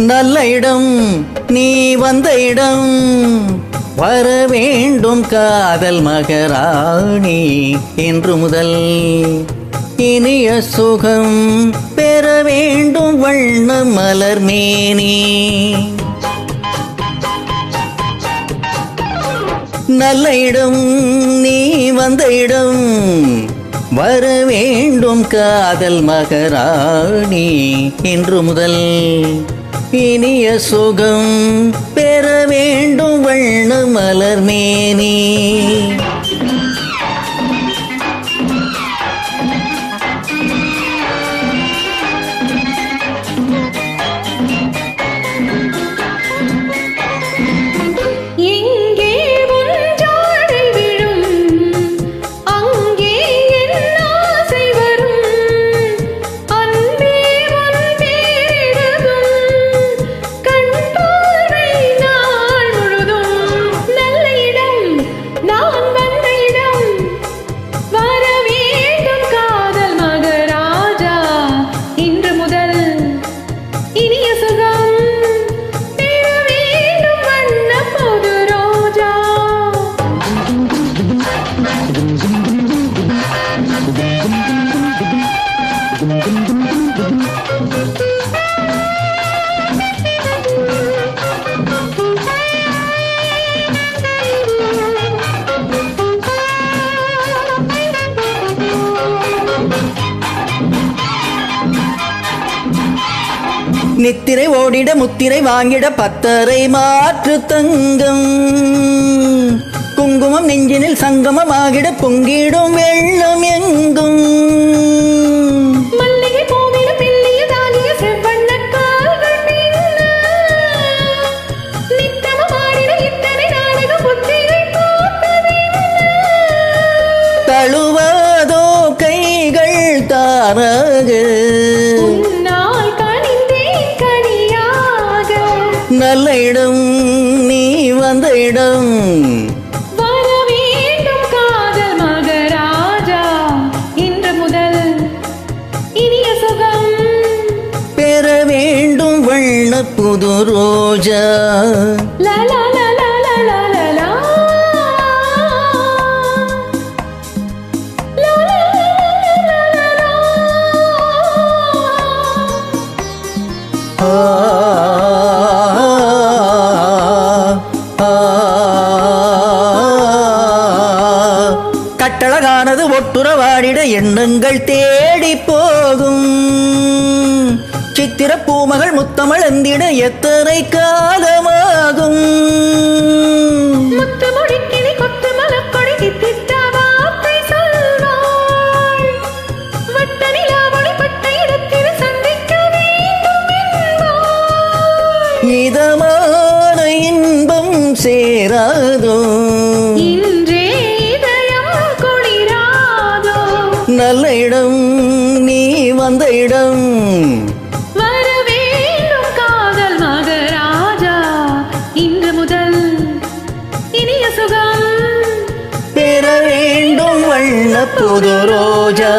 நல்ல இடம் நீ வந்த இடம், வர வேண்டும் காதல் மகராணி. இன்று முதல் இனிய சுகம் பெற வேண்டும் வண்ண மலர் மேனி. நல்ல இடம் நீ வந்த இடம், வர வேண்டும் காதல் மகராணி. இன்று முதல் இனிய சுகம் பெற வேண்டும் வண்ண மலர் மேனி. நித்திரை ஓடிட முத்திரை வாங்கிட பத்தரை மாற்று தங்கம். குங்குமம் நெஞ்சினில் சங்கமம் ஆகிட பொங்கிடும் வெள்ளம் எங்கும். மல்லிகை பூவில மெல்லிய தானிய செவ்வண்ண கால்கள் மின்ன, நித்தமம் ஆடிட இத்தனை நாடக புத்திரை பார்த்ததென்ன. தழுவாதோ கைகள் தாராக, நல்ல இடம் நீ வந்த இடம், வர வேண்டும் காதல் மகராஜா. இன்று முதல் இனிய சுகம் பெற வேண்டும் வண்ண புது ரோஜா. லா லா லா லா லா லா லா லா. கட்டழகானது ஒட்டுறவாடிட எண்ணங்கள் தேடி போகும். சித்திர பூமகள் முத்தமிழ் எந்திட எத்தனை காலமாகும். முத்து முடிக்கினி கொத்து மலக்கொடி தித்தித்த வார்த்தை சொல்வாள். வட்ட நிலாவொளி பட்ட இடத்தில் சந்திக்க வேண்டும் என்பாள். இதமான இன்பம் சேராதோ, இன்றே இதயம் குளிராதோ. நல்ல இடம் நீ வந்த இடம், வர வேண்டும் காதல் மகராஜா. இன்று முதல் இனிய சுகம் பெற வேண்டும் வண்ண புது ரோஜா.